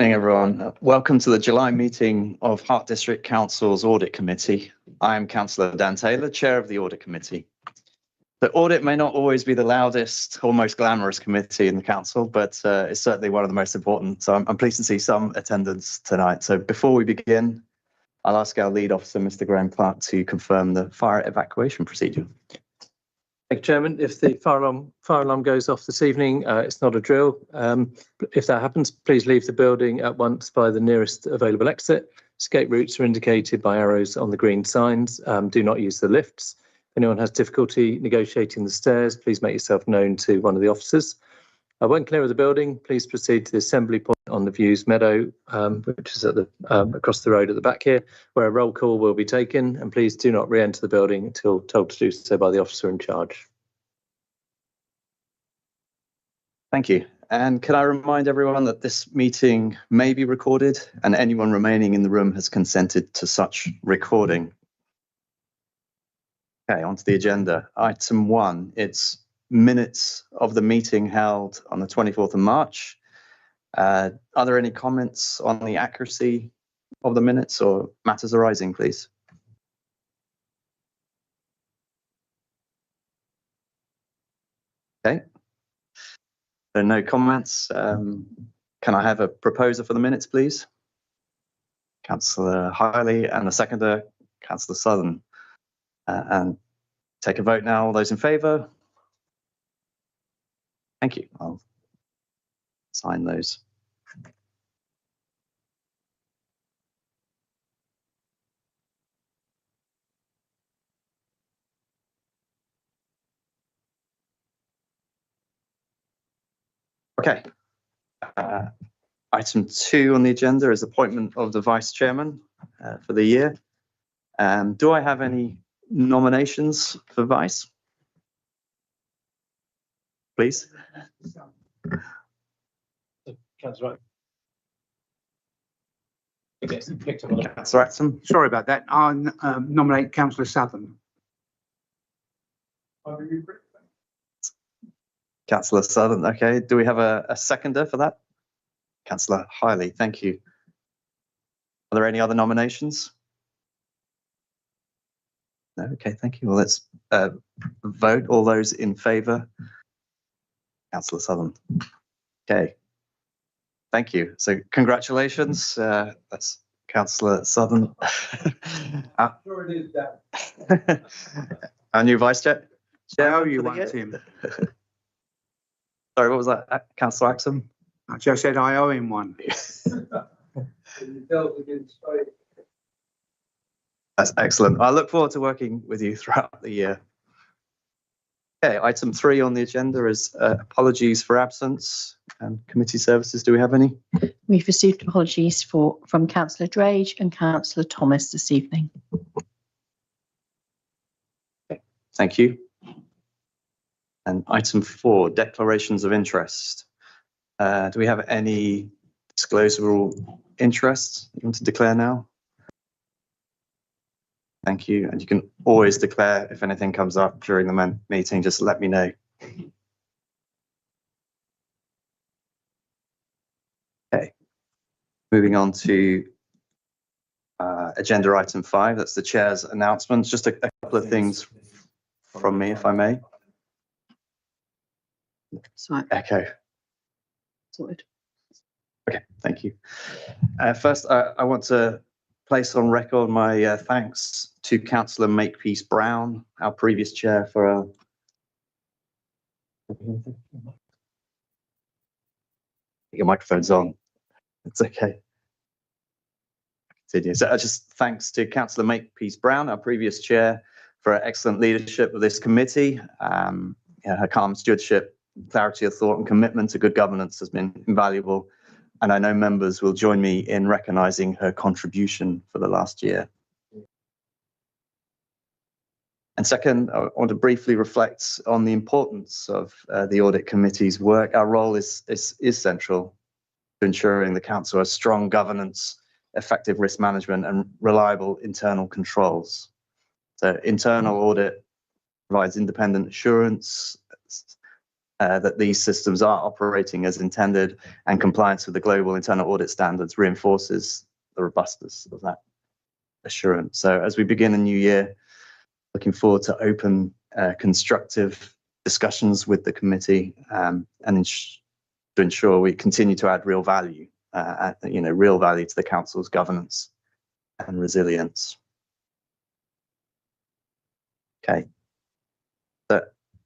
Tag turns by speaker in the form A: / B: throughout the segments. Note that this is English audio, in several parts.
A: Morning, everyone. Welcome to the July meeting of Hart District Council's Audit Committee. I am Councillor Dan Taylor, Chair of the Audit Committee. The audit may not always be the loudest or most glamorous committee in the council, but it's certainly one of the most important. So I'm pleased to see some attendance tonight. So before we begin, I'll ask our lead officer, Mr. Graham Clark, to confirm the fire evacuation procedure.
B: Thank you, Chairman. If the fire alarm goes off this evening, it's not a drill. If that happens, please leave the building at once by the nearest available exit. Escape routes are indicated by arrows on the green signs. Do not use the lifts. If anyone has difficulty negotiating the stairs, please make yourself known to one of the officers. When clear of the building, please proceed to the assembly point on the Views Meadow, which is at the across the road at the back here, where a roll call will be taken, and please do not re-enter the building until told to do so by the officer in charge.
A: Thank you. And can I remind everyone that this meeting may be recorded and anyone remaining in the room has consented to such recording. Okay, onto the agenda. Item 1, it's minutes of the meeting held on the 24th of March. Are there any comments on the accuracy of the minutes or matters arising, please? Okay. There are no comments. Can I have a proposer for the minutes, please? Councillor Hiley, and the seconder, Councillor Southern. And take a vote now. All those in favour? Thank you. I'll sign those. Okay. Item 2 on the agenda is appointment of the Vice Chairman for the year. Do I have any nominations for Vice? Please.
B: Councillor
A: Axon.
C: Sorry about that. I'll nominate Councillor Southern.
A: Councillor Southern. Okay. Do we have a seconder for that? Councillor Hiley. Thank you. Are there any other nominations? No. Okay. Thank you. Well, let's vote. All those in favour? Councillor Southern. Okay. Thank you. So congratulations. That's Councillor Southern. Our new Vice Chair.
C: I owe you one, Tim.
A: Sorry, what was that? Councillor Axon?
C: I just said I owe him one.
A: That's excellent. I look forward to working with you throughout the year. Okay, item 3 on the agenda is apologies for absence and committee services. Do we have any?
D: We've received apologies from Councillor Drage and Councillor Thomas this evening.
A: Okay, thank you. And item 4, declarations of interest. Do we have any disclosable interests you want to declare now? Thank you. And you can always declare if anything comes up during the meeting, just let me know. Okay. Moving on to agenda item 5, that's the chair's announcements. Just a couple of things from me, if I may.
D: Sorry.
A: Echo.
D: Sorted.
A: Okay, thank you. First, I want to place on record my thanks to Councillor Makepeace Brown, our previous chair, for your microphone's on. It's okay. Continue. So just thanks to Councillor Makepeace Brown, our previous chair, for her excellent leadership of this committee. Her calm stewardship, clarity of thought and commitment to good governance has been invaluable. And I know members will join me in recognising her contribution for the last year. And second, I want to briefly reflect on the importance of the Audit Committee's work. Our role is central to ensuring the Council has strong governance, effective risk management and reliable internal controls. So internal audit provides independent assurance, that these systems are operating as intended and compliance with the global internal audit standards reinforces the robustness of that assurance. So as we begin a new year, looking forward to open, constructive discussions with the committee and to ensure we continue to add real value, real value to the council's governance and resilience. Okay. So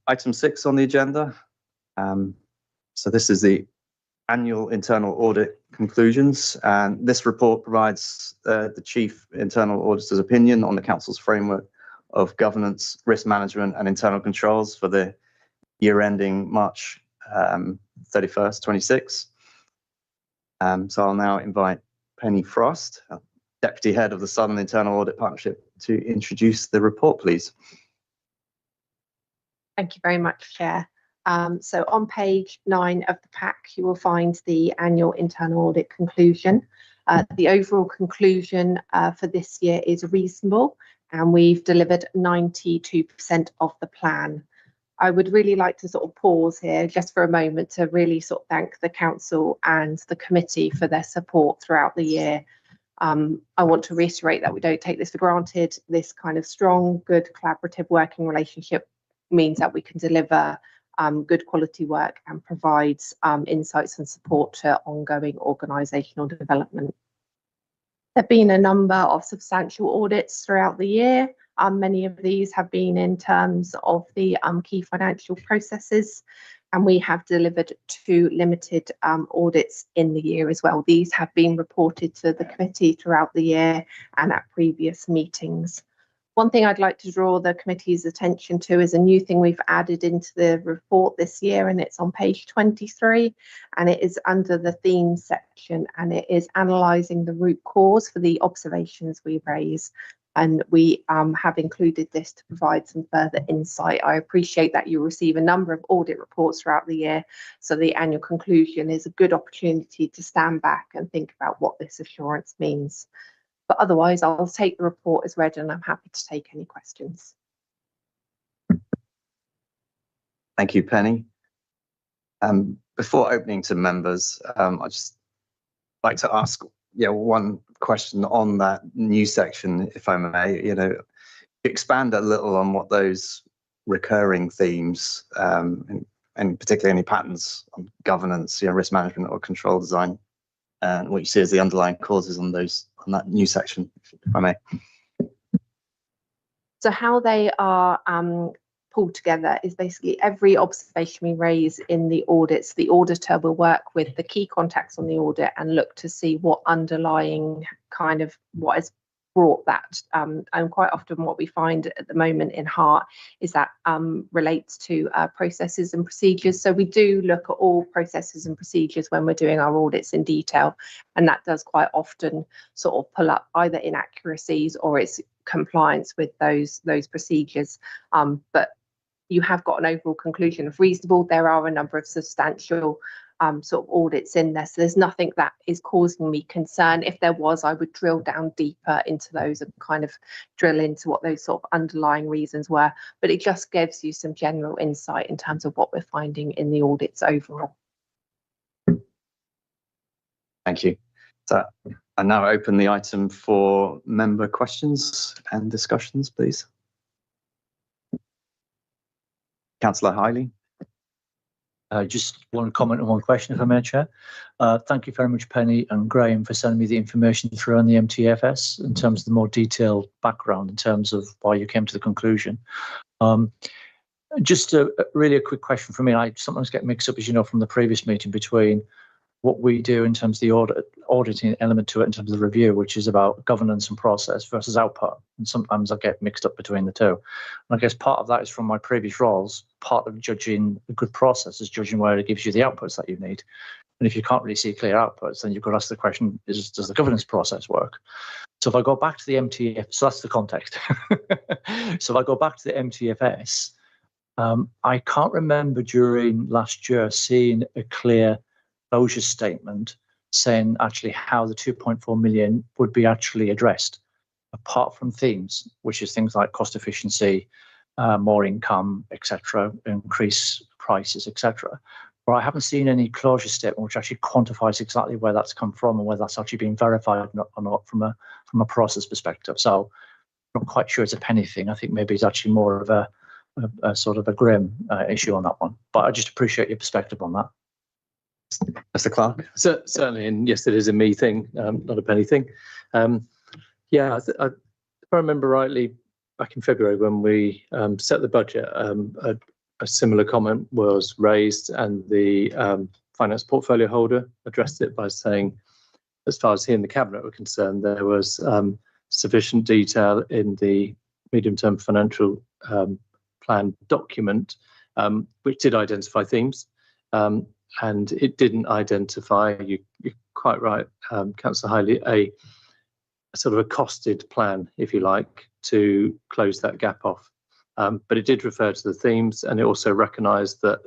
A: item 6 on the agenda. So this is the annual internal audit conclusions, and this report provides the chief internal auditor's opinion on the council's framework of governance, risk management and internal controls for the year ending March 31st, 26. So I'll now invite Penny Frost, Deputy Head of the Southern Internal Audit Partnership, to introduce the report, please.
E: Thank you very much, Chair. So on page 9 of the pack, you will find the annual internal audit conclusion. The overall conclusion for this year is reasonable, and we've delivered 92% of the plan. I would really like to sort of pause here just for a moment to really sort of thank the council and the committee for their support throughout the year. I want to reiterate that we don't take this for granted. This kind of strong, good collaborative working relationship means that we can deliver good quality work and provides insights and support to ongoing organisational development. There have been a number of substantial audits throughout the year. Many of these have been in terms of the key financial processes, and we have delivered 2 limited audits in the year as well. These have been reported to the committee throughout the year and at previous meetings. One thing I'd like to draw the committee's attention to is a new thing we've added into the report this year, and it's on page 23, and it is under the themes section, and it is analysing the root cause for the observations we raise. And we have included this to provide some further insight. I appreciate that you receive a number of audit reports throughout the year, so the annual conclusion is a good opportunity to stand back and think about what this assurance means. But otherwise, I'll take the report as read and I'm happy to take any questions.
A: Thank you, Penny. Before opening to members, I'd just like to ask one question on that new section, if I may. Expand a little on what those recurring themes and particularly any patterns on governance, risk management or control design, and what you see as the underlying causes on that new section, if I may.
E: So how they are pulled together is basically every observation we raise in the audits, the auditor will work with the key contacts on the audit and look to see what underlying kind of what has brought that. And quite often what we find at the moment in Hart is that relates to processes and procedures. So we do look at all processes and procedures when we're doing our audits in detail, and that does quite often sort of pull up either inaccuracies or its compliance with those procedures. But you have got an overall conclusion of reasonable. There are a number of substantial sort of audits in there, so there's nothing that is causing me concern. If there was, I would drill down deeper into those and kind of drill into what those sort of underlying reasons were, but it just gives you some general insight in terms of what we're finding in the audits overall.
A: Thank you. So I now open the item for member questions and discussions, please. Councillor Hiley.
F: Just one comment and one question, if I may, Chair. Thank you very much, Penny and Graham, for sending me the information through on the MTFS in terms of the more detailed background in terms of why you came to the conclusion. Just really a quick question for me. I sometimes get mixed up, as you know, from the previous meeting between what we do in terms of the auditing element to it in terms of the review, which is about governance and process versus output. And sometimes I get mixed up between the two. And I guess part of that is from my previous roles. Part of judging a good process is judging where it gives you the outputs that you need. And if you can't really see clear outputs, then you've got to ask the question, does the governance process work? So if I go back to the MTF, so that's the context. So if I go back to the MTFS, I can't remember during last year seeing a clear closure statement saying actually how the 2.4 million would be actually addressed, apart from themes, which is things like cost efficiency, more income, etc., increase prices, etc. But I haven't seen any closure statement which actually quantifies exactly where that's come from and whether that's actually been verified or not from a process perspective. So I'm not quite sure it's a penny thing. I think maybe it's actually more of a sort of a grim issue on that one. But I just appreciate your perspective on that.
A: Mr. Clark?
B: So, certainly, and yes, it is a me thing, not a penny thing. Yeah, if I remember rightly, back in February when we set the budget, a similar comment was raised, and the finance portfolio holder addressed it by saying, as far as he and the cabinet were concerned, there was sufficient detail in the medium-term financial plan document, which did identify themes. And it didn't identify, you're quite right, Councillor Hiley, a sort of a costed plan, if you like, to close that gap off. But it did refer to the themes, and it also recognised that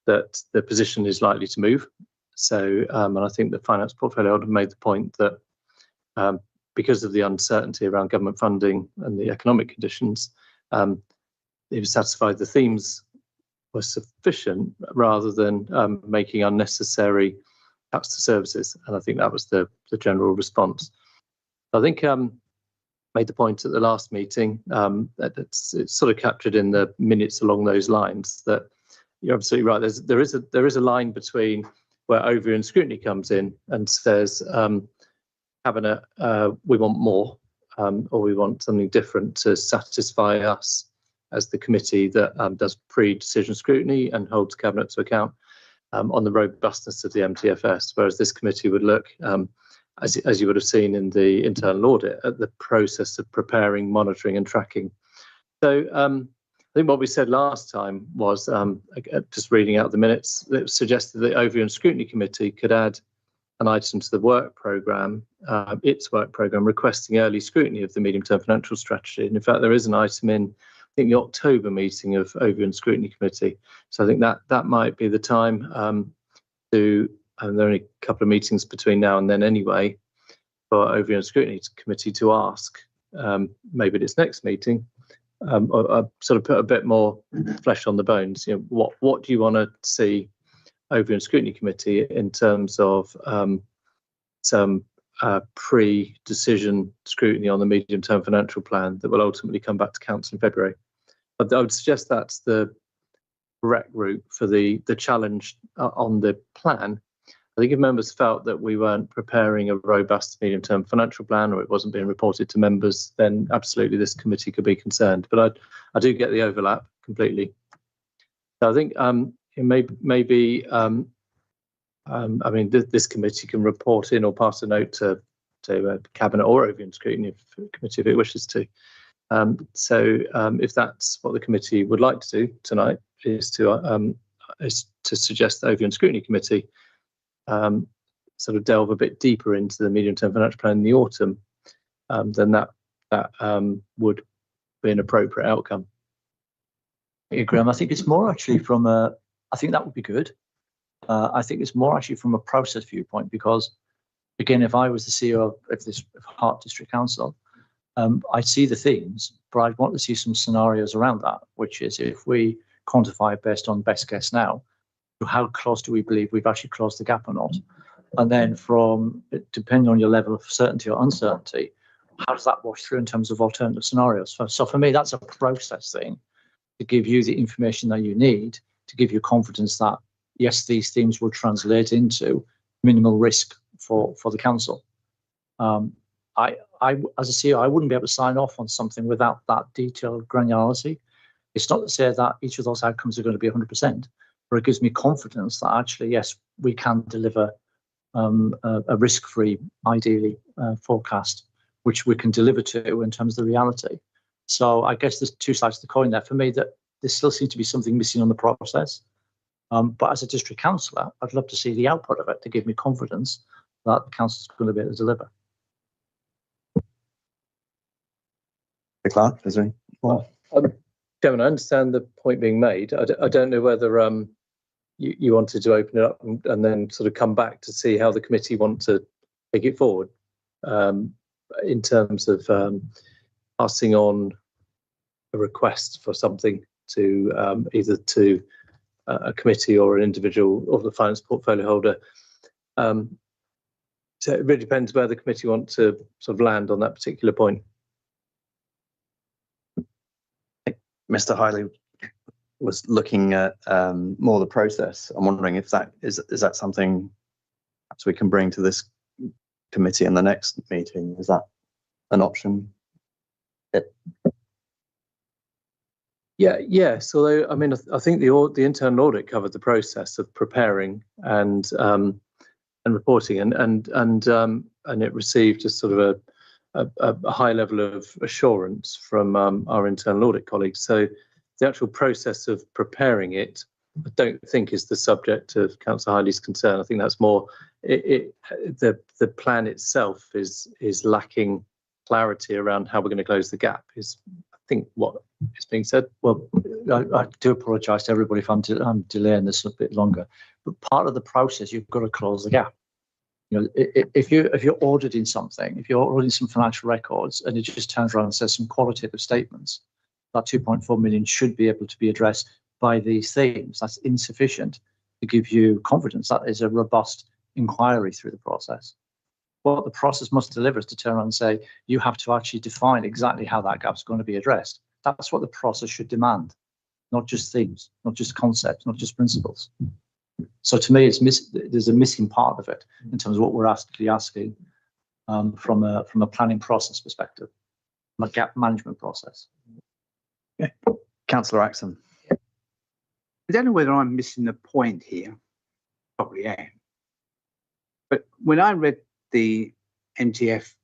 B: that the position is likely to move. So, and I think the finance portfolio holder made the point that because of the uncertainty around government funding and the economic conditions, it was satisfied the themes were sufficient rather than making unnecessary cuts to services. And I think that was the general response. I think made the point at the last meeting that it's sort of captured in the minutes along those lines that you're absolutely right. There is a line between where overview and scrutiny comes in and says, Cabinet, we want more, or we want something different to satisfy us as the committee that does pre-decision scrutiny and holds Cabinet to account on the robustness of the MTFS, whereas this committee would look, as you would have seen in the internal audit, at the process of preparing, monitoring and tracking. So I think what we said last time was, just reading out the minutes, it suggested the Overview and Scrutiny Committee could add an item to the work programme, its work programme, requesting early scrutiny of the medium-term financial strategy. And in fact, there is an item in, I think, the October meeting of Overview and Scrutiny Committee. So I think that might be the time to, and there are only a couple of meetings between now and then anyway, for Overview and Scrutiny Committee to ask, maybe at its next meeting, or sort of put a bit more flesh on the bones. You know, what do you want to see Overview and Scrutiny Committee in terms of some pre-decision scrutiny on the medium-term financial plan that will ultimately come back to Council in February. But I would suggest that's the correct route for the challenge on the plan. I think if members felt that we weren't preparing a robust medium-term financial plan, or it wasn't being reported to members, then absolutely this committee could be concerned. But I do get the overlap completely. So I think it maybe I mean, this committee can report in or pass a note to Cabinet or Overview and Scrutiny Committee if it wishes to. So if that's what the committee would like to do tonight, is to suggest the Overview and Scrutiny Committee sort of delve a bit deeper into the medium-term financial plan in the autumn, then that would be an appropriate outcome.
F: Yeah, Graham, I think it's more actually from a, I think that would be good. I think it's more actually from a process viewpoint, because again, if I was the CEO of this Hart District Council, I'd see the themes, but I'd want to see some scenarios around that, which is if we quantify based on best guess now, how close do we believe we've actually closed the gap or not? And then from, depending on your level of certainty or uncertainty, how does that wash through in terms of alternative scenarios? So for me, that's a process thing to give you the information that you need to give you confidence that, yes, these themes will translate into minimal risk for the council. I, as a CEO, I wouldn't be able to sign off on something without that detailed granularity. It's not to say that each of those outcomes are going to be 100%, but it gives me confidence that actually, yes, we can deliver a risk-free, ideally, forecast, which we can deliver to in terms of the reality. So I guess there's two sides to the coin there. For me, that there still seems to be something missing on the process. But as a district councillor, I'd love to see the output of it to give me confidence that the council is going to be able to deliver.
A: Clark, is there any more?
B: Chairman, I understand the point being made. I don't know whether you wanted to open it up and then sort of come back to see how the committee want to take it forward in terms of passing on a request for something to either to a committee or an individual or the finance portfolio holder. So it really depends where the committee want to sort of land on that particular point.
A: Mr. Hiley was looking at more the process. I'm wondering if that is that something perhaps we can bring to this committee in the next meeting. Is that an option?
B: Yes. Although I mean, I think the internal audit covered the process of preparing and reporting, and it received a sort of a high level of assurance from our internal audit colleagues. So the actual process of preparing it, I don't think is the subject of Councillor Hiley's concern. I think that's more the plan itself is lacking clarity around how we're going to close the gap. Is I think what is being said.
F: Well, I do apologise to everybody if I'm delaying this a bit longer, but part of the process, you've got to close the gap. You know, if you're auditing something, if you're auditing some financial records, and it just turns around and says some qualitative statements, that 2.4 million should be able to be addressed by these themes. That's insufficient to give you confidence that is a robust inquiry through the process. What the process must deliver is to turn around and say, you have to actually define exactly how that gap is going to be addressed. That's what the process should demand, not just themes, not just concepts, not just principles. So to me, there's a missing part of it in terms of what we're actually asking from a planning process perspective, from a gap management process.
A: Okay. Councillor Axon.
C: I don't know whether I'm missing the point here. Probably am. But when I read the MTF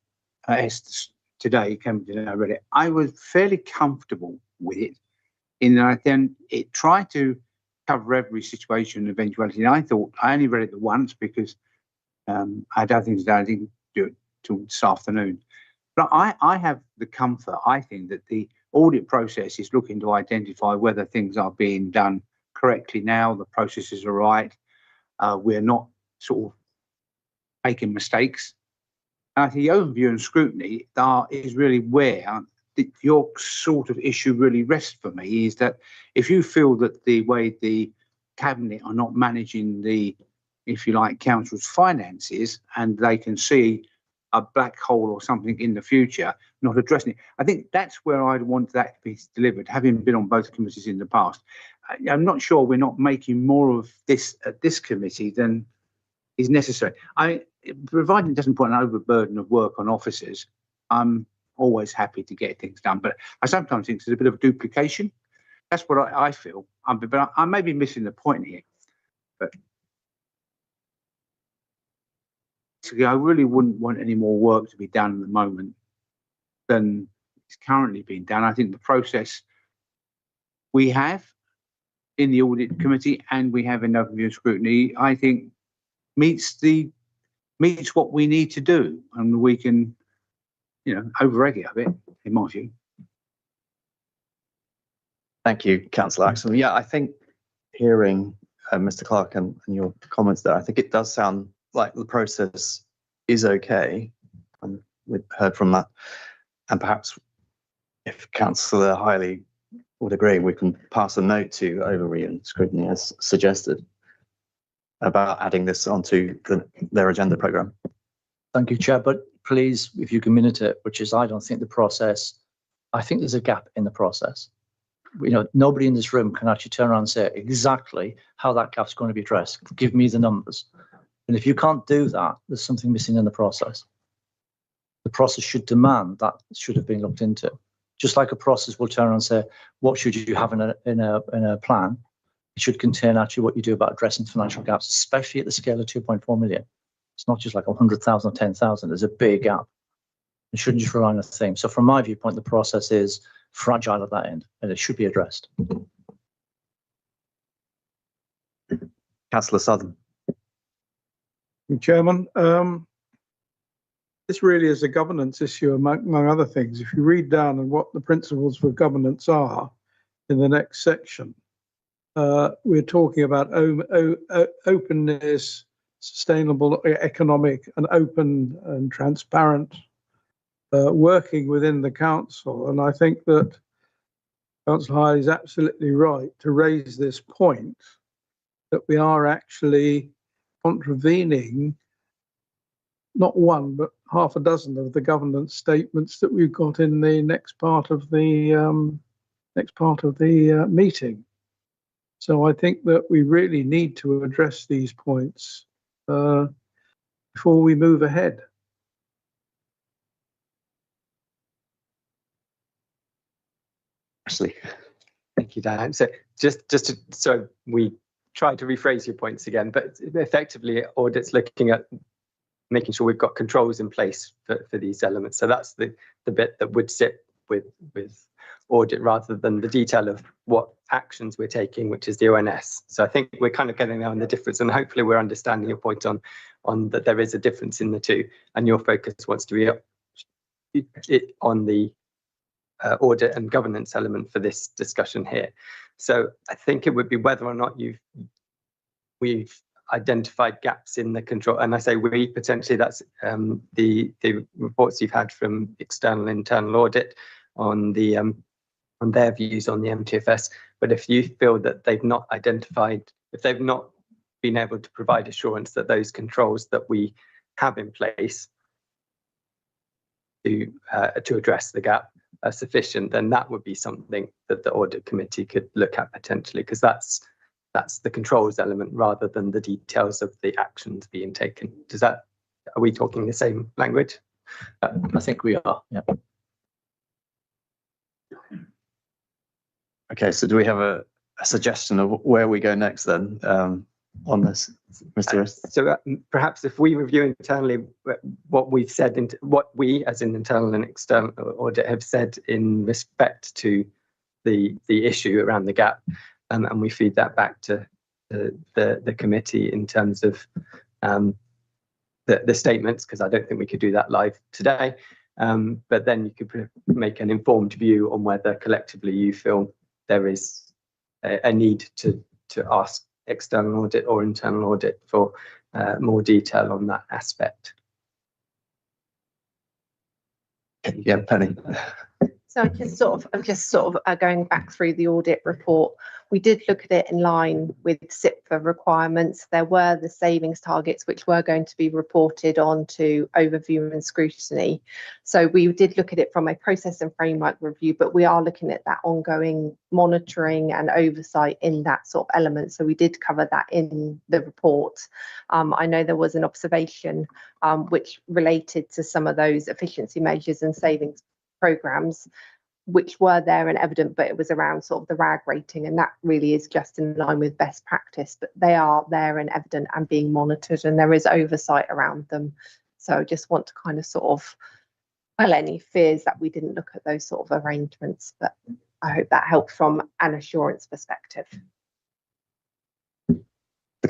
C: today, I read it, I was fairly comfortable with it in that then it tried to cover every situation and eventuality. And I thought, I only read it once because I had other things to do. I didn't do it till this afternoon. But I have the comfort, I think, that the audit process is looking to identify whether things are being done correctly now, the processes are right, we're not sort of making mistakes. And I think the overview and scrutiny is really where your sort of issue really rests for me, is that if you feel that the way the cabinet are not managing the, if you like, council's finances, and they can see a black hole or something in the future, not addressing it, I think that's where I'd want that to be delivered, having been on both committees in the past. I'm not sure we're not making more of this at this committee than is necessary. Providing it doesn't put an overburden of work on officers, I'm always happy to get things done. But I sometimes think there's a bit of duplication. That's what I feel. But I may be missing the point here. But basically, I really wouldn't want any more work to be done at the moment than is currently being done. I think the process we have in the audit committee and we have in overview and scrutiny, I think meets what we need to do, and we can, over-egg it a bit, in my view.
A: Thank you, Councillor Axon. Yeah, I think hearing Mr. Clark and your comments there, I think it does sound like the process is okay. We've heard from that, and perhaps if Councillor Hiley would agree, we can pass a note to overview and scrutiny as suggested about adding this onto their agenda programme.
F: Thank you, Chair. But please, if you can minute it, which is I don't think the process, I think there's a gap in the process. Nobody in this room can actually turn around and say exactly how that gap's going to be addressed. Give me the numbers. And if you can't do that, there's something missing in the process. The process should demand that should have been looked into. Just like a process will turn around and say, what should you have in a plan? It should contain actually what you do about addressing financial gaps, especially at the scale of 2.4 million. It's not just like 100,000 or 10,000. There's a big gap. It shouldn't just rely on a theme. So from my viewpoint, the process is fragile at that end, and it should be addressed.
A: Councillor Southern.
G: Chairman, this really is a governance issue among other things. If you read down on what the principles for governance are in the next section, we're talking about openness, sustainable economic and open and transparent working within the council. And I think that Councillor Hiley is absolutely right to raise this point that we are actually contravening not one, but half a dozen of the governance statements that we've got in the next part of the meeting. So I think that we really need to address these points before we move ahead.
A: Ashley.
H: Thank you, Dan. So so we try to rephrase your points again, but effectively audit's looking at making sure we've got controls in place for these elements. So that's the bit that would sit with audit rather than the detail of what actions we're taking, which is the ONS. So I think we're kind of getting there on the difference, and hopefully we're understanding your point on that there is a difference in the two, and your focus wants to be on the audit and governance element for this discussion here. So I think it would be whether or not we've identified gaps in the control, and I say we, potentially that's the reports you've had from external and internal audit on the on their views on the MTFS. But if you feel that they've not identified, if they've not been able to provide assurance that those controls that we have in place to address the gap are sufficient, then that would be something that the audit committee could look at potentially, because that's the controls element rather than the details of the actions being taken. Are we talking the same language?
F: I think we are, yeah.
A: Okay, so do we have a suggestion of where we go next then on this, Mr. Rist?
H: So perhaps if we review internally what we've said, what we as in internal and external audit have said in respect to the issue around the gap, and we feed that back to the committee in terms of the statements, because I don't think we could do that live today. But then you could make an informed view on whether collectively you feel there is a need to ask external audit or internal audit for more detail on that aspect.
A: Yeah, Penny.
E: So I'm just sort of going back through the audit report. We did look at it in line with SIPFA requirements. There were the savings targets which were going to be reported on to overview and scrutiny. So we did look at it from a process and framework review, but we are looking at that ongoing monitoring and oversight in that sort of element. So we did cover that in the report. I know there was an observation which related to some of those efficiency measures and savings programs which were there and evident, but it was around sort of the RAG rating, and that really is just in line with best practice, but they are there and evident and being monitored, and there is oversight around them. So I just want to kind of sort of quell any fears that we didn't look at those sort of arrangements, but I hope that helped from an assurance perspective.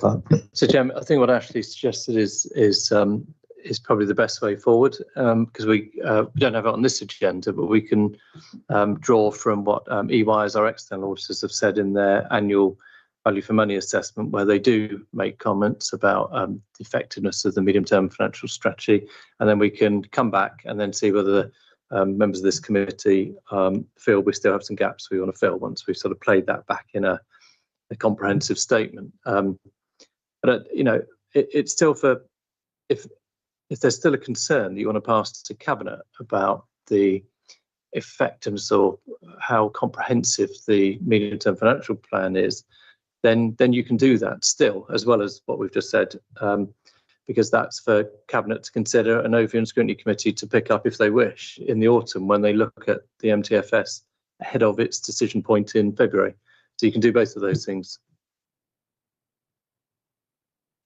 B: So, Chairman, I think what Ashley suggested is probably the best way forward, because we don't have it on this agenda, but we can draw from what EY as our external auditors have said in their annual value for money assessment, where they do make comments about the effectiveness of the medium-term financial strategy, and then we can come back and then see whether members of this committee feel we still have some gaps we want to fill once we've sort of played that back in a comprehensive statement. But it's still if there's still a concern that you want to pass to Cabinet about the effectiveness or how comprehensive the medium-term financial plan is, then you can do that still, as well as what we've just said, because that's for Cabinet to consider, an Overview and Scrutiny Committee to pick up if they wish in the autumn when they look at the MTFS ahead of its decision point in February. So you can do both of those things.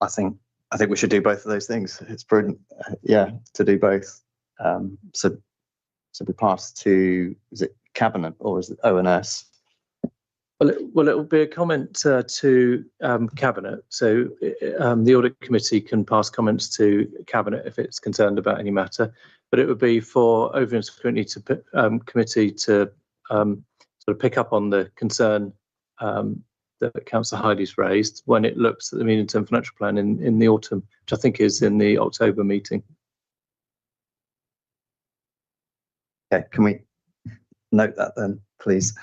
A: I think we should do both of those things. It's prudent, to do both. So we pass to, is it Cabinet or is it ONS?
B: Well, it will be a comment to Cabinet. So the Audit Committee can pass comments to Cabinet if it's concerned about any matter, but it would be for Overview and Scrutiny Committee to sort of pick up on the concern that Councillor Heidi's raised when it looks at the medium-term financial plan in the autumn, which I think is in the October meeting.
A: Okay, can we note that then, please?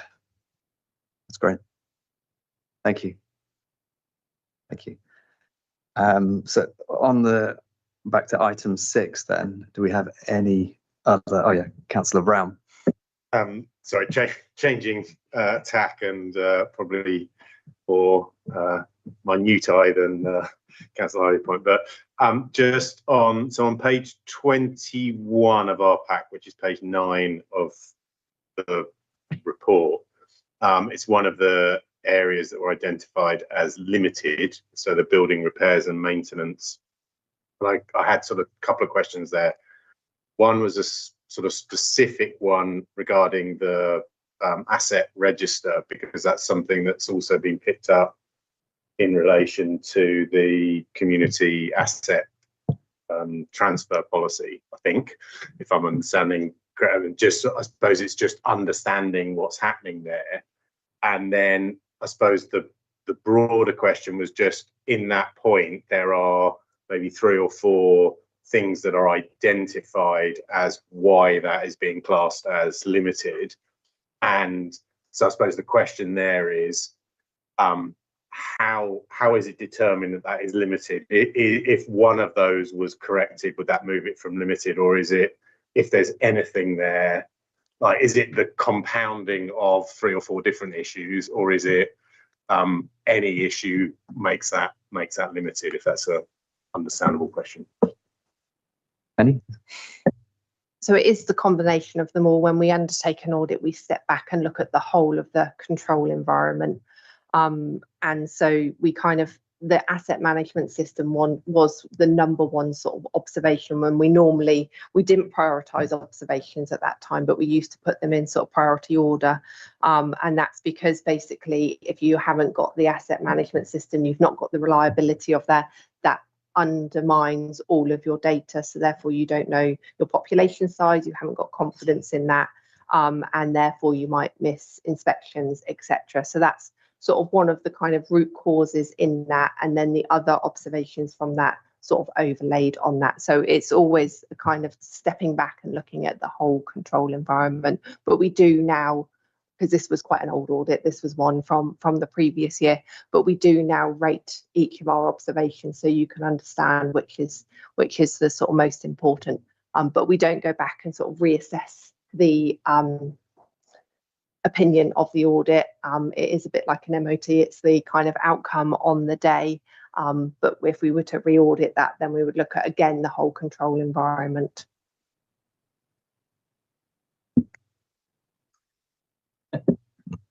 A: That's great. Thank you. Thank you. So on the back to item 6, then, do we have any other? Oh yeah, Councillor Brown.
I: Sorry, changing tack and probably more minute than Councillor Hardy point, but just on page 21 of our pack, which is page 9 of the report, it's one of the areas that were identified as limited, so the building repairs and maintenance. Like, I had sort of a couple of questions there. One was a sort of specific one regarding the asset register, because that's something that's also been picked up in relation to the community asset transfer policy, I think, if I'm understanding correctly. Just, I suppose it's just understanding what's happening there. And then I suppose the broader question was just, in that point, there are maybe 3 or 4 things that are identified as why that is being classed as limited. And so I suppose the question there is, how is it determined that that is limited? If one of those was corrected, would that move it from limited, or is it, if there's anything there, like, is it the compounding of 3 or 4 different issues, or is it any issue makes that limited? If that's a understandable question.
A: Any?
E: So it is the combination of them all. When we undertake an audit, we step back and look at the whole of the control environment. And so we kind of, the asset management system one was the #1 sort of observation, when we didn't prioritise observations at that time, but we used to put them in sort of priority order. And that's because basically, if you haven't got the asset management system, you've not got the reliability of that undermines all of your data. So therefore you don't know your population size, you haven't got confidence in that, and therefore you might miss inspections, etc. So that's sort of one of the kind of root causes in that, and then the other observations from that sort of overlaid on that. So it's always a kind of stepping back and looking at the whole control environment. But we do now, because this was quite an old audit, this was one from the previous year, but we do now rate each of our observations so you can understand which is the sort of most important. But we don't go back and sort of reassess the opinion of the audit. It is a bit like an MOT, it's the kind of outcome on the day. But if we were to re-audit that, then we would look at, again, the whole control environment.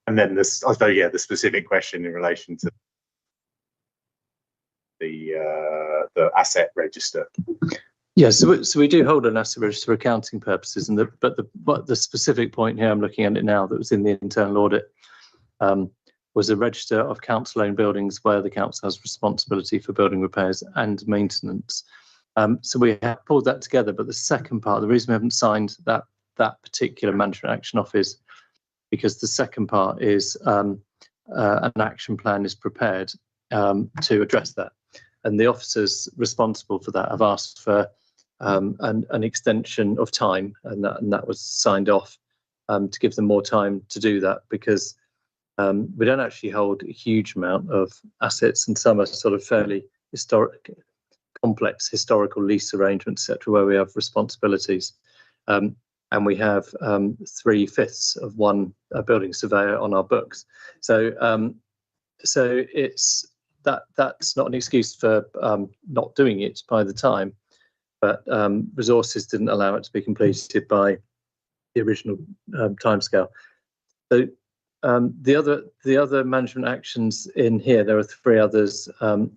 I: And then this, I suppose, yeah, the specific question in relation to the asset register.
B: Yeah, so we do hold an asset register for accounting purposes, and but the specific point here, I'm looking at it now, that was in the internal audit, was a register of council-owned buildings where the council has responsibility for building repairs and maintenance. So we have pulled that together, but the second part, the reason we haven't signed that particular management action off is because the second part is an action plan is prepared to address that, and the officers responsible for that have asked for an extension of time, and that was signed off to give them more time to do that, because we don't actually hold a huge amount of assets, and some are sort of fairly complex historical lease arrangements, etc., where we have responsibilities. And we have 3/5 of one building surveyor on our books. So it's that's not an excuse for not doing it by the time, but resources didn't allow it to be completed by the original timescale. So the other management actions in here, there are 3 others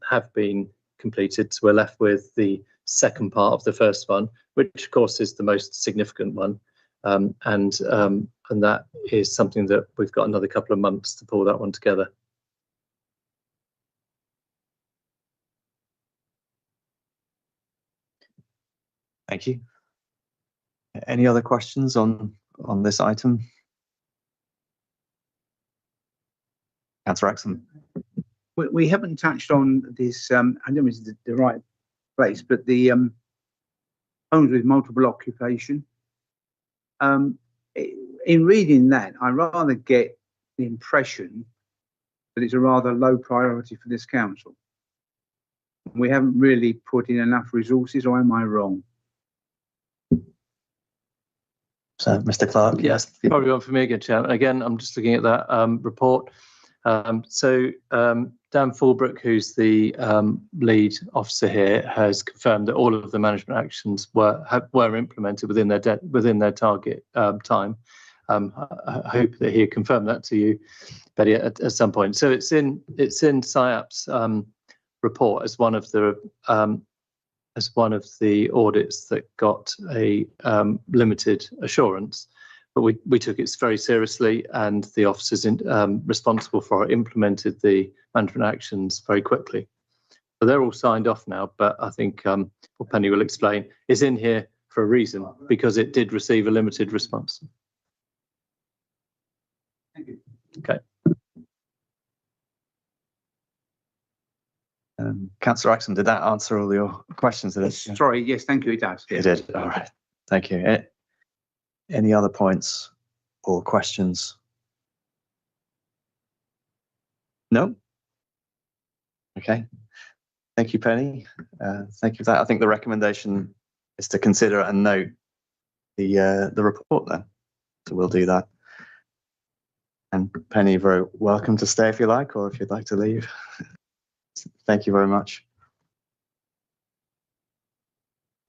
B: have been completed. So we're left with the second part of the first one, which of course is the most significant one, and that is something that we've got another couple of months to pull that one together.
A: Thank you. Any other questions on this item? Councillor Axon.
C: We haven't touched on this, I don't know if it's the right place, but the homes with multiple occupation. In reading that, I rather get the impression that it's a rather low priority for this council. We haven't really put in enough resources, or am I wrong?
A: So, Mr. Clark, yes.
B: Probably one for me again, Chairman. Again, I'm just looking at that report. Dan Fulbrook, who's the lead officer here, has confirmed that all of the management actions were implemented within their target time. I hope that he confirmed that to you, Betty, at some point. So it's in SIAP's report as one of the audits that got a limited assurance. But we took it very seriously, and the officers responsible for it implemented the management actions very quickly. So they're all signed off now, but I think what Penny will explain is in here for a reason, because it did receive a limited response.
C: Thank you.
B: Okay.
A: Councillor Axon, did that answer all your questions?
C: Sorry, yes, thank you, it does.
A: It did. All right. Thank you. Any other points or questions? No? Okay. Thank you, Penny. Thank you for that. I think the recommendation is to consider and note the report then. So we'll do that. And Penny, you're very welcome to stay if you like, or if you'd like to leave. Thank you very much.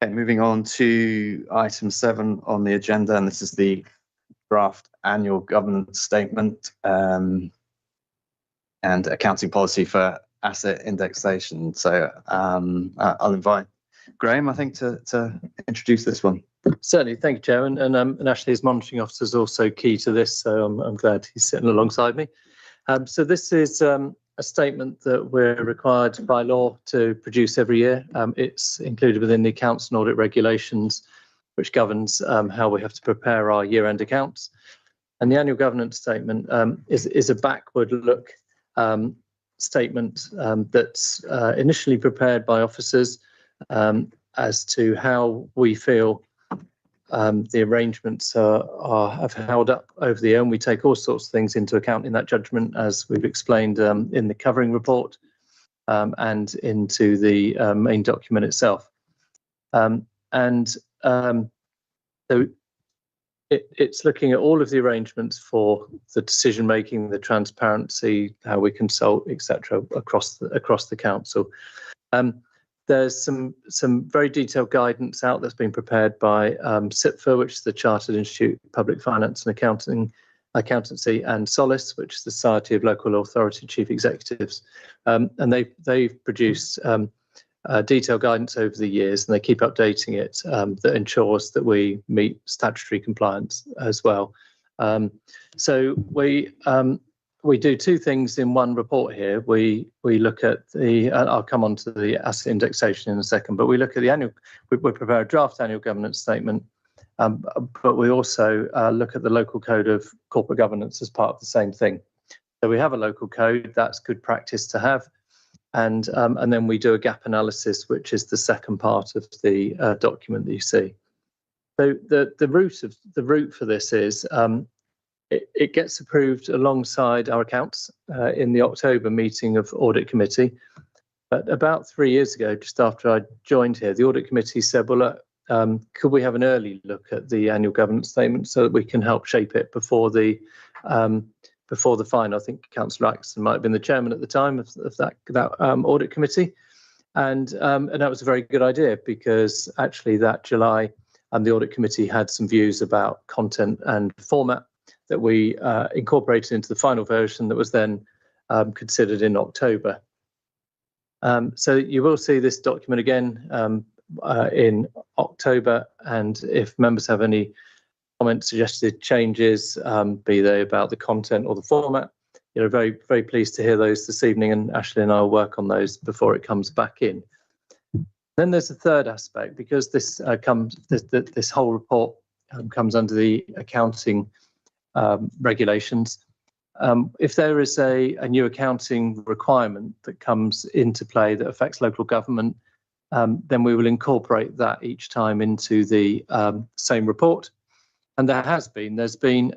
A: Okay, moving on to item 7 on the agenda, and this is the draft annual governance statement and accounting policy for asset indexation. So I'll invite Graham, I think, to introduce this one.
B: Certainly, thank you, Chairman. And Ashley's monitoring officer is also key to this, so I'm glad he's sitting alongside me. So this is a statement that we're required by law to produce every year. It's included within the accounts and audit regulations, which governs how we have to prepare our year-end accounts. And the annual governance statement is a backward look statement that's initially prepared by officers as to how we feel the arrangements have held up over the year, and we take all sorts of things into account in that judgment, as we've explained in the covering report and into the main document itself. So it's looking at all of the arrangements for the decision making, the transparency, how we consult, etc., across the council. There's some very detailed guidance out that's been prepared by CIPFA, which is the Chartered Institute of Public Finance and Accountancy, and SOLIS, which is the Society of Local Authority Chief Executives. And they've produced detailed guidance over the years, and they keep updating it that ensures that we meet statutory compliance as well. So we do two things in one report here. We look at I'll come on to the asset indexation in a second, but we look at we prepare a draft annual governance statement, but we also look at the local code of corporate governance as part of the same thing. So we have a local code, that's good practice to have. And then we do a gap analysis, which is the second part of the document that you see. So the route for this is it gets approved alongside our accounts in the October meeting of Audit Committee. But about 3 years ago, just after I joined here, the Audit Committee said, well, look, could we have an early look at the annual governance statement so that we can help shape it before the final? I think Councillor Axon might have been the chairman at the time of that Audit Committee. And that was a very good idea, because actually that July, the Audit Committee had some views about content and format that we incorporated into the final version that was then considered in October. So you will see this document again in October, and if members have any comments, suggested changes, be they about the content or the format, very, very pleased to hear those this evening, and Ashley and I will work on those before it comes back in. Then there's a third aspect, because this whole report comes under the accounting regulations. If there is a new accounting requirement that comes into play that affects local government, then we will incorporate that each time into the same report. And there's been,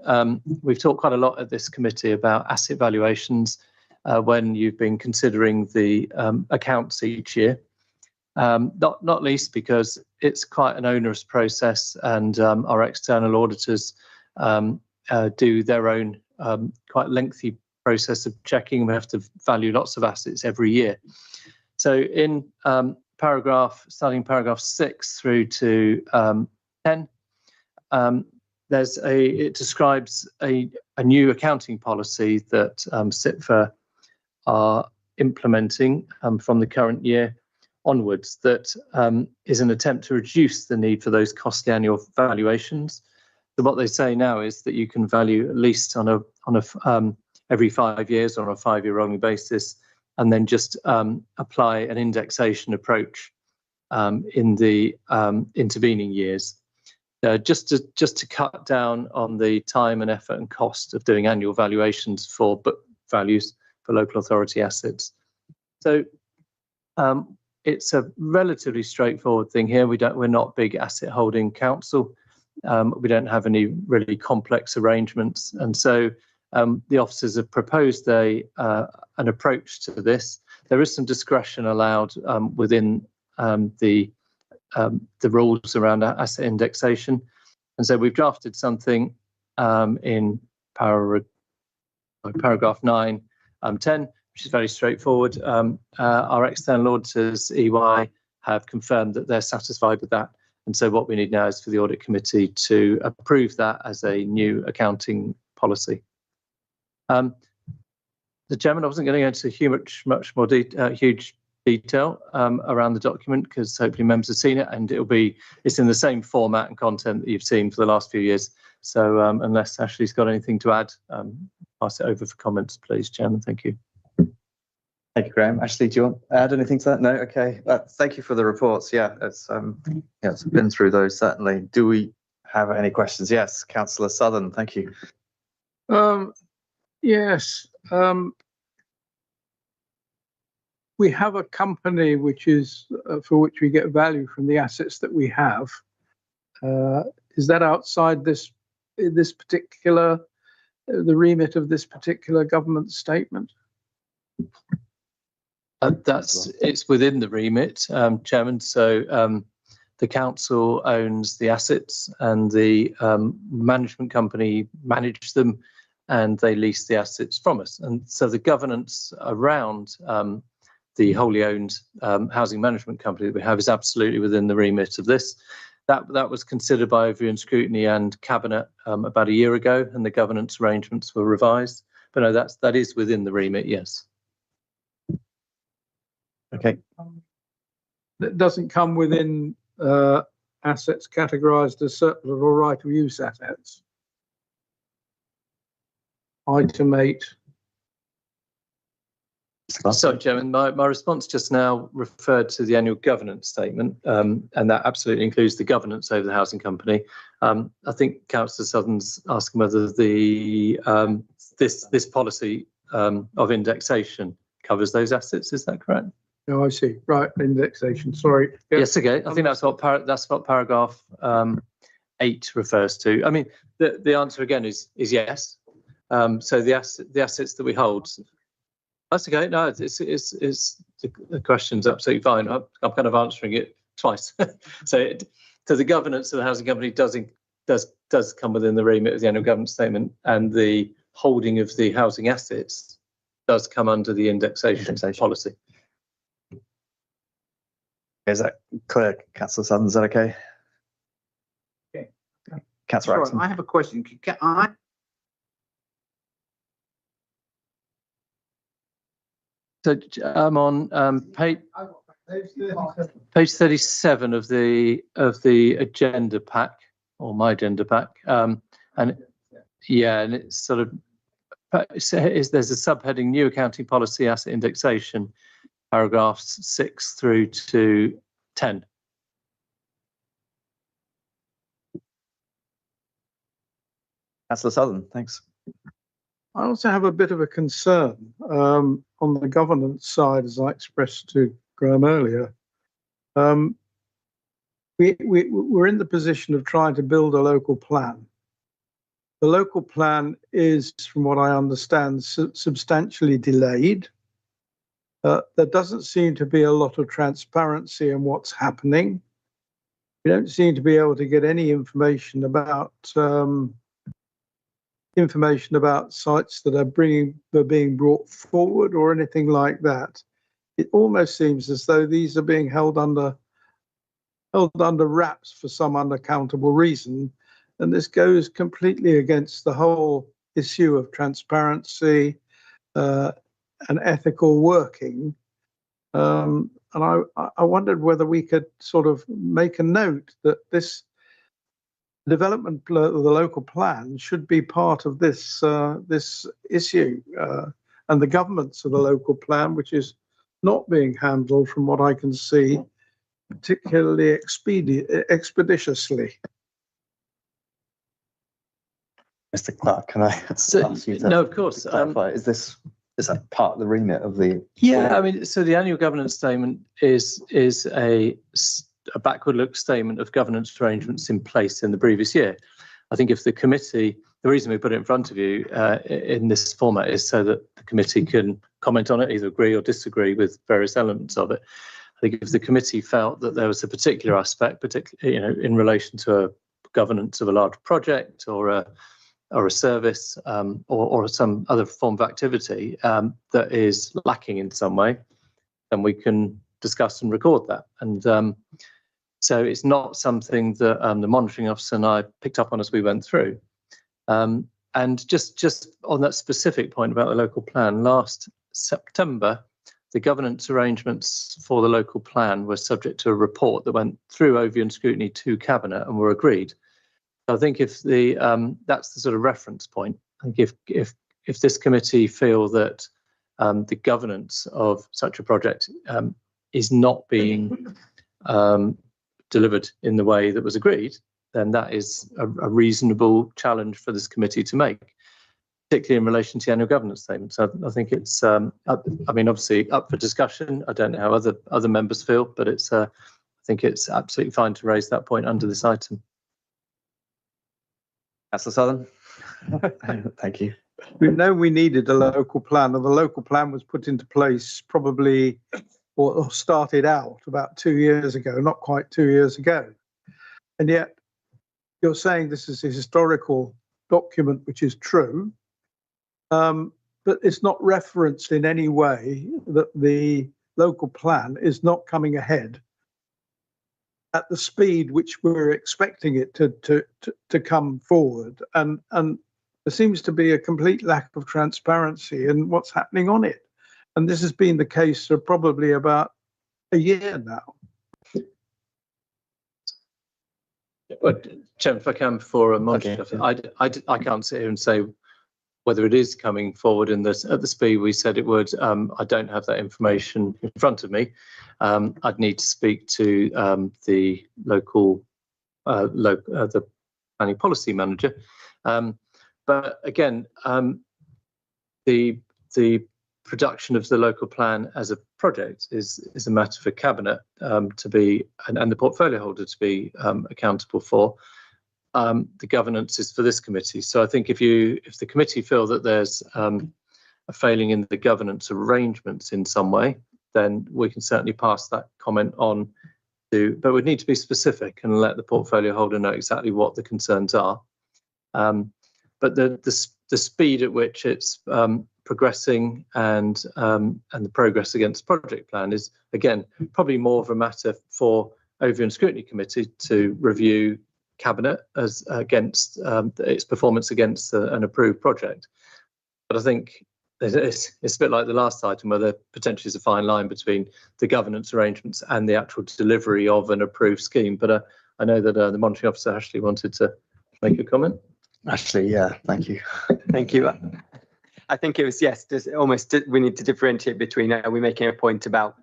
B: we've talked quite a lot at this committee about asset valuations when you've been considering the accounts each year. Not least because it's quite an onerous process, and our external auditors do their own quite lengthy process of checking. We have to value lots of assets every year. So in starting paragraph 6 through to 10, it describes a new accounting policy that CIPFA are implementing from the current year onwards, that is an attempt to reduce the need for those costly annual valuations. So what they say now is that you can value at least on a every 5 years or on a 5-year rolling basis, and then just apply an indexation approach in the intervening years, just to cut down on the time and effort and cost of doing annual valuations for book values for local authority assets. So it's a relatively straightforward thing here. We're not big asset holding council. We don't have any really complex arrangements, and so the officers have proposed an approach to this. There is some discretion allowed within the rules around asset indexation, and so we've drafted something in paragraph 9, 10, which is very straightforward. Our external auditors, EY, have confirmed that they're satisfied with that. And so what we need now is for the audit committee to approve that as a new accounting policy. The Chairman, I wasn't going to go into much more huge detail around the document, because hopefully members have seen it, and it's in the same format and content that you've seen for the last few years. So unless Ashley's got anything to add, pass it over for comments, please, Chairman. Thank you.
A: Thank you, Graham. Ashley, do you want to add anything to that? No? Okay. Thank you for the reports. Yeah, it's been through those, certainly. Do we have any questions? Yes, Councillor Southern, thank you.
G: Yes. We have a company which is for which we get value from the assets that we have. Is that outside the remit of this particular government statement?
B: It's within the remit, Chairman. So the council owns the assets, and the management company manages them, and they lease the assets from us. And so the governance around the wholly owned housing management company that we have is absolutely within the remit of this. That was considered by Overview and Scrutiny and Cabinet about a year ago, and the governance arrangements were revised. But no, that is within the remit, yes.
A: Okay.
G: That doesn't come within assets categorised as surplus or right of use assets. Item 8.
B: So, Chairman, my response just now referred to the annual governance statement, and that absolutely includes the governance over the housing company. I think Councillor Southern's asking whether the this policy of indexation covers those assets. Is that correct?
G: Oh, I see. Right, indexation. Sorry.
B: Yes. Okay. I think that's what paragraph 8 refers to. I mean, the answer again is yes. So the assets that we hold. That's okay. No, it's the question's absolutely fine. I'm kind of answering it twice. So the governance of the housing company does come within the remit of the annual governance statement, and the holding of the housing assets does come under the indexation policy.
A: Is that clear, Councillor Southern? Is that okay?
C: Okay.
A: Councillor Axon.
C: I have a question.
B: So I'm on page 37 of the agenda pack, or my agenda pack, and yeah, and it's sort of there's a subheading: New Accounting Policy Asset Indexation, paragraphs 6 through to 10.
A: Councillor Southern, thanks.
G: I also have a bit of a concern on the governance side, as I expressed to Graham earlier. We're in the position of trying to build a local plan. The local plan is, from what I understand, substantially delayed. There doesn't seem to be a lot of transparency in what's happening. We don't seem to be able to get any information about sites that are being brought forward or anything like that. It almost seems as though these are being held under wraps for some unaccountable reason, and this goes completely against the whole issue of transparency and ethical working. And I wondered whether we could sort of make a note that this development of the local plan should be part of this issue, and the governance of the local plan, which is not being handled, from what I can see, particularly expeditiously.
A: Mr. Clark, can I ask you to
B: No, of course.
A: clarify? Is that part of the remit of the?
B: Yeah, I mean, so the annual governance statement is a backward look statement of governance arrangements in place in the previous year. I think if the committee, the reason we put it in front of you in this format is so that the committee can comment on it, either agree or disagree with various elements of it. I think if the committee felt that there was a particular aspect, particularly in relation to a governance of a large project or a service or some other form of activity that is lacking in some way, then we can discuss and record that. And so it's not something that the monitoring officer and I picked up on as we went through. And just on that specific point about the local plan, last September, the governance arrangements for the local plan were subject to a report that went through overview and scrutiny to Cabinet and were agreed. I think if that's the sort of reference point. I think if this committee feel that the governance of such a project is not being delivered in the way that was agreed, then that is a reasonable challenge for this committee to make, particularly in relation to the annual governance statement. So I think it's, I mean, obviously up for discussion. I don't know how other members feel, but I think it's absolutely fine to raise that point under this item.
A: Councillor Southern. Thank you.
G: We know we needed a local plan, and the local plan was put into place probably or started out about 2 years ago, not quite 2 years ago. And yet you're saying this is a historical document, which is true, but it's not referenced in any way that the local plan is not coming ahead at the speed which we're expecting it to come forward. And there seems to be a complete lack of transparency in what's happening on it. And this has been the case for probably about a year now.
B: But Chairman, if I can, before a monitoring officer, I can't sit here and say whether it is coming forward in this at the speed we said it would. I don't have that information in front of me. I'd need to speak to the local, the planning policy manager. But again, the production of the local plan as a project is a matter for Cabinet to be and the portfolio holder to be accountable for. The governance is for this committee. So I think if the committee feel that there's a failing in the governance arrangements in some way, then we can certainly pass that comment on to, but we'd need to be specific and let the portfolio holder know exactly what the concerns are. But the speed at which it's progressing and the progress against the project plan is, again, probably more of a matter for Overview and Scrutiny Committee to review Cabinet as against its performance against an approved project. But I think it's a bit like the last item where there potentially is a fine line between the governance arrangements and the actual delivery of an approved scheme. But I know that the monitoring officer Ashley wanted to make a comment.
A: Ashley, yeah, thank you.
H: Thank you. I think it was, yes, we need to differentiate between are we making a point about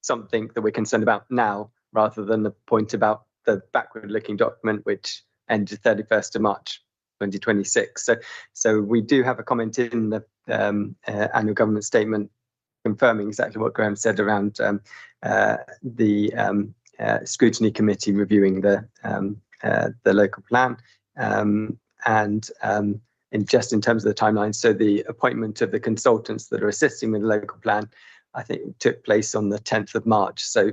H: something that we're concerned about now rather than the point about the backward-looking document which ended 31st of March 2026. So we do have a comment in the annual government statement confirming exactly what Graham said around the scrutiny committee reviewing the local plan. And just in terms of the timeline, so the appointment of the consultants that are assisting with the local plan I think took place on the 10th of March. So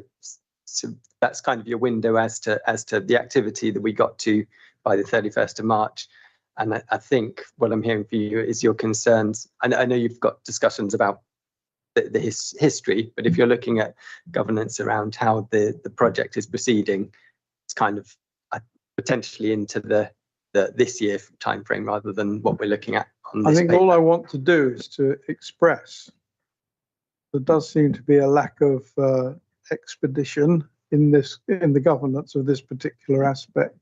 H: that's kind of your window as to the activity that we got to by the 31st of March. And I think what I'm hearing from you is your concerns. I know you've got discussions about the history, but if you're looking at governance around how the project is proceeding, it's kind of potentially into the this year timeframe rather than what we're looking at on this
G: I think
H: paper.
G: all I want to do is to express there does seem to be a lack of expedition in the governance of this particular aspect,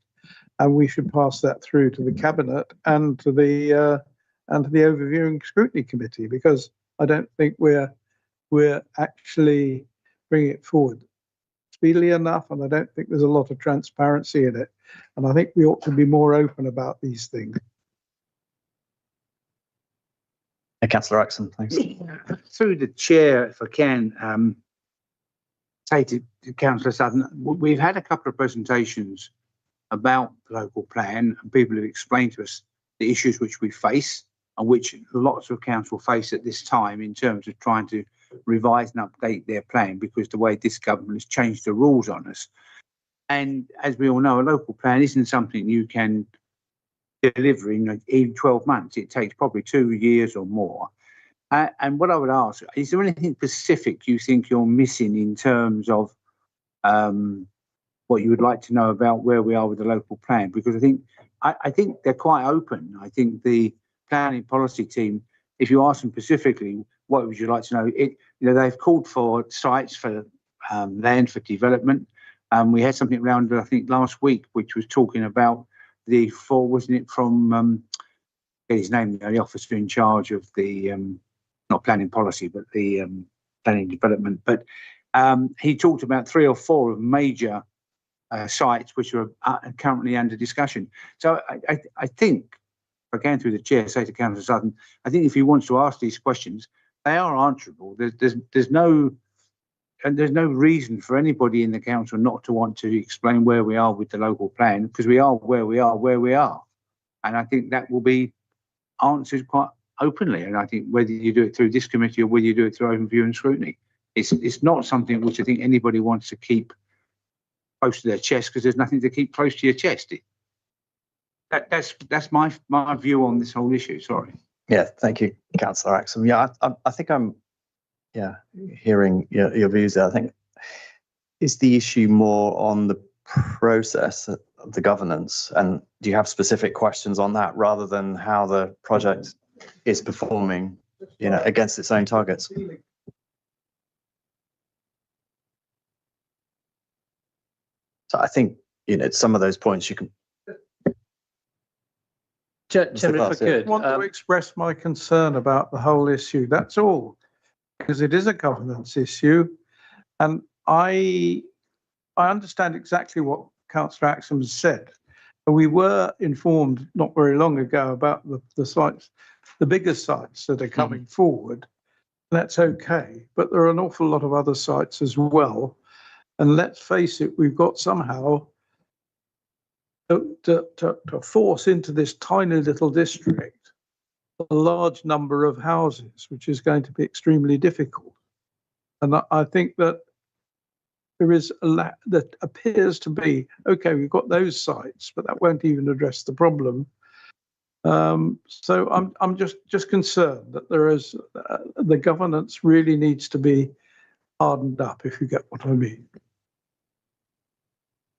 G: and we should pass that through to the cabinet and to the overviewing scrutiny committee, because I don't think we're actually bringing it forward speedily enough, and I don't think there's a lot of transparency in it, and I think we ought to be more open about these things.
A: Councillor Axon, thanks.
C: Through the chair, if I can, say to Councillor Sutton, we've had a couple of presentations about the local plan, and people have explained to us the issues which we face and which lots of council face at this time in terms of trying to revise and update their plan, because the way this government has changed the rules on us. And as we all know, a local plan isn't something you can deliver in even 12 months. It takes probably 2 years or more. And what I would ask, is there anything specific you think you're missing in terms of what you would like to know about where we are with the local plan? Because I think they're quite open. I think the planning policy team, if you ask them specifically, what would you like to know? They've called for sites for land for development. We had something around, I think, last week, which was talking about wasn't it from his name, the officer in charge of the not planning policy, but the planning development. But he talked about 3 or 4 of major sites which are currently under discussion. So I think, again through the chair, say to Councillor Sutton, I think if he wants to ask these questions, they are answerable. There's no reason for anybody in the council not to want to explain where we are with the local plan, because we are where we are. And I think that will be answered quite openly. And I think whether you do it through this committee or whether you do it through overview and scrutiny, it's not something which I think anybody wants to keep close to their chest, because there's nothing to keep close to your chest. That's my view on this whole issue. Sorry.
A: Yeah, thank you, Councillor Axon. Yeah, I think I'm hearing your views there. I think, is the issue more on the process of the governance, and do you have specific questions on that rather than how the project is performing, against its own targets? So I think, some of those points you can.
B: Chairman, if I could.
G: I want to express my concern about the whole issue. That's all, because it is a governance issue, and I understand exactly what Councillor Axon said. We were informed not very long ago about the sites, the bigger sites that are coming forward. That's okay, but there are an awful lot of other sites as well. And let's face it, we've got somehow to force into this tiny little district a large number of houses, which is going to be extremely difficult. And I think that there is a lack that appears to be, okay, we've got those sites, but that won't even address the problem. So I'm just concerned that there is the governance really needs to be hardened up, if you get what I mean.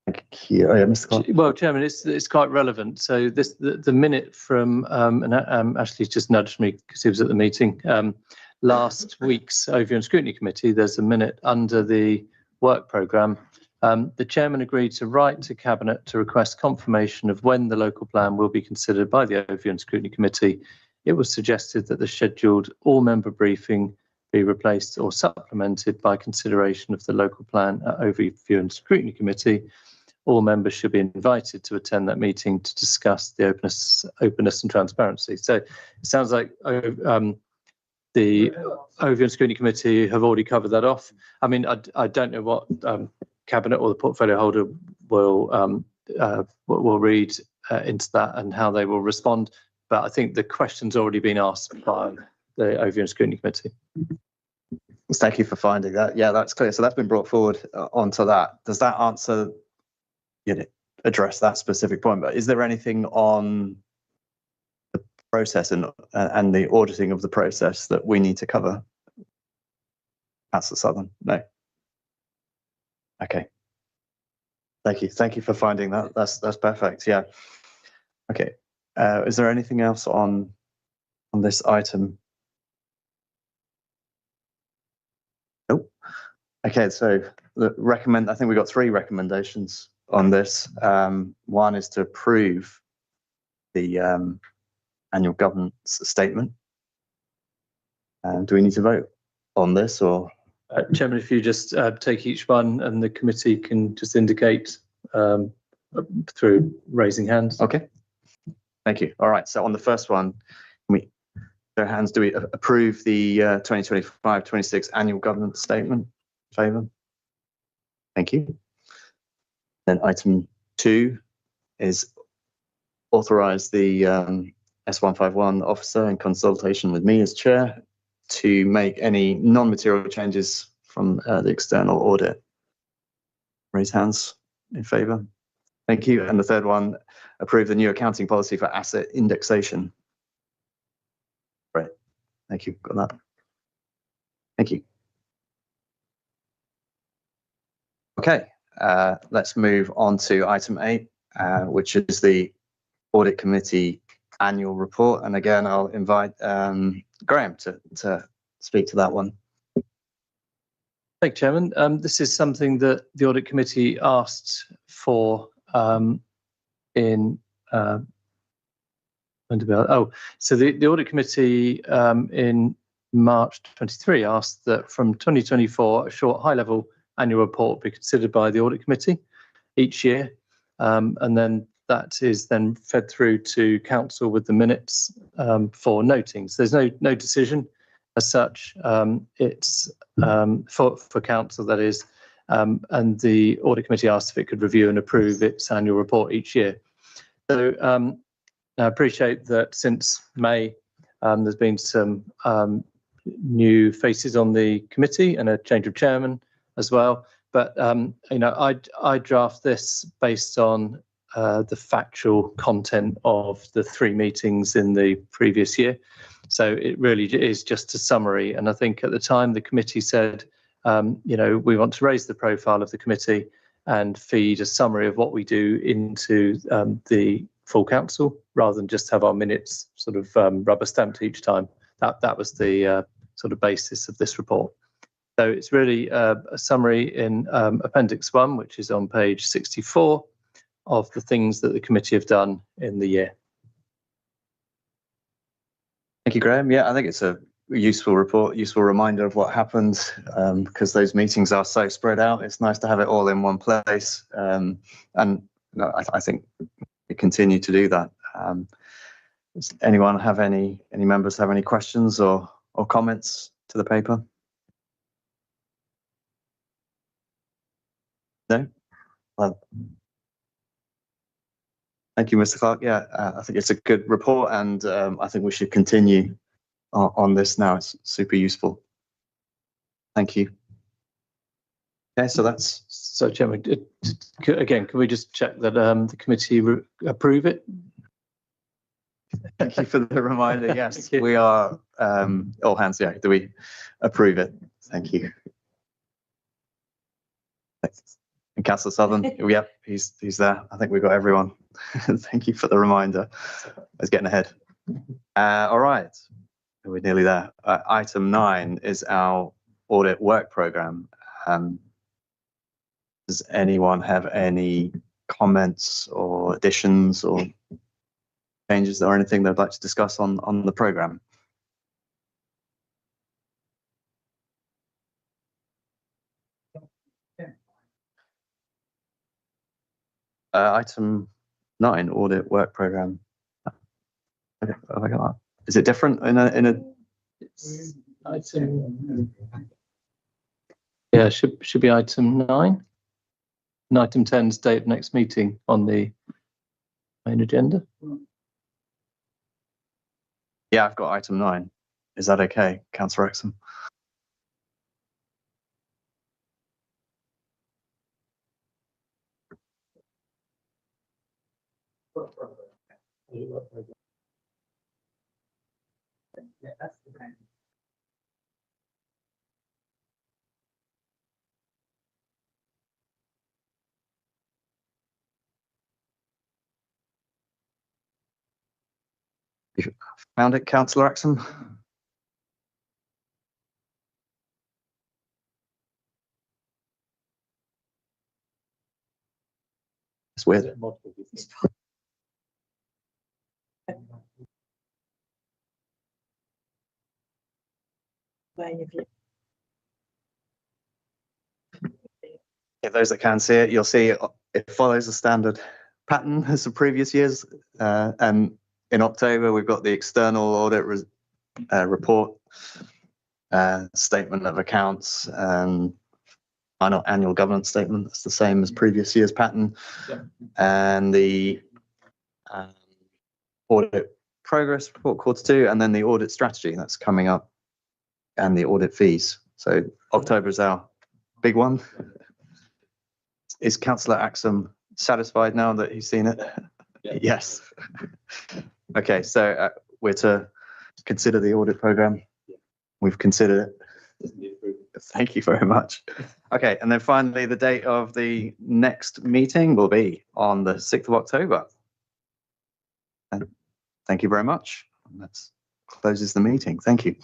A: Thank you. Oh, yeah, Mr. Clark.
B: Well, Chairman, it's quite relevant. So the minute from and Ashley's just nudged me because he was at the meeting last week's Overview and Scrutiny Committee. There's a minute under the work programme. The chairman agreed to write to Cabinet to request confirmation of when the local plan will be considered by the Overview and Scrutiny Committee. It was suggested that the scheduled all-member briefing be replaced or supplemented by consideration of the local plan at Overview and Scrutiny Committee. All members should be invited to attend that meeting to discuss the openness and transparency. So it sounds like the Overview and Scrutiny Committee have already covered that off. I mean, I don't know what Cabinet or the portfolio holder will read into that and how they will respond. But I think the question's already been asked by the Overview and Scrutiny Committee.
A: Thank you for finding that. Yeah, that's clear. So that's been brought forward onto that. Does that answer, address that specific point? But is there anything on the process and the auditing of the process that we need to cover? Councillor Southern? No. Okay. Thank you. Thank you for finding that. That's perfect. Yeah. Okay. Is there anything else on this item? Nope. Okay, so I think we've got 3 recommendations on this. One is to approve the annual governance statement. Do we need to vote on this, or?
B: Chairman, if you just take each one and the committee can just indicate through raising hands.
A: Okay. Thank you. All right. So on the first one, can we show hands? Do we approve the 2025-26 annual governance statement? Favour? Thank you. Then item 2 is authorise the S151 officer in consultation with me as chair to make any non-material changes from the external audit. Raise hands in favour. Thank you. And the third one, approve the new accounting policy for asset indexation. Right. Thank you. Got that. Thank you. Okay. Let's move on to item 8, which is the Audit Committee annual report. And again, I'll invite Graham to speak to that one.
B: Thank you, Chairman. This is something that the Audit Committee asked for in so the Audit Committee in March 23 asked that from 2024 a short high-level annual report be considered by the Audit Committee each year, and then that is then fed through to council with the minutes for noting. So there's no decision as such. It's for council, that is, and the Audit Committee asked if it could review and approve its annual report each year. So I appreciate that since May there's been some new faces on the committee and a change of chairman as well. But I draft this based on the factual content of the 3 meetings in the previous year. So it really is just a summary. And I think at the time the committee said, we want to raise the profile of the committee and feed a summary of what we do into the full council, rather than just have our minutes sort of rubber stamped each time. That was the sort of basis of this report. So it's really a summary in Appendix 1, which is on page 64, of the things that the committee have done in the year.
A: Thank you, Graham. Yeah, I think it's a useful report, useful reminder of what happened, because those meetings are so spread out. It's nice to have it all in one place. And I think we continue to do that. Does anyone have any members have any questions or comments to the paper? No? Well, thank you, Mr. Clark. Yeah, I think it's a good report, and I think we should continue on this now. It's super useful. Thank you. Okay, so that's...
B: So, Chairman, again, can we just check that the committee approve it?
A: Thank you for the reminder. Yes, we are all hands. Yeah, do we approve it? Thank you. Thanks. And Councillor Southern, yep, he's there. I think we've got everyone. Thank you for the reminder. I was getting ahead. All right, we're nearly there. Item 9 is our audit work programme. Does anyone have any comments or additions or changes or anything they'd like to discuss on the programme? Item 9, audit work programme. Okay, have I got that? Is it different in a?
B: It's item. Yeah, should be item 9. And item 10 is date of next meeting on the main agenda.
A: Yeah, I've got item 9. Is that okay, Councillor Exham? Found it, Councillor Axon? It's weird. Yeah, those that can see it, you'll see it follows the standard pattern as the previous years. And in October, we've got the external audit report, statement of accounts, and final annual governance statement. That's the same as previous year's pattern.
F: Yeah.
A: And the audit progress report Q2, and then the audit strategy that's coming up, and the audit fees. So October is our big one. Is Councillor Axum satisfied now that he's seen it?
F: Yeah.
A: Yes. Okay, so we're to consider the audit program. We've considered it. Thank you very much. Okay, and then finally, the date of the next meeting will be on the 6th of October. And thank you very much. That closes the meeting. Thank you.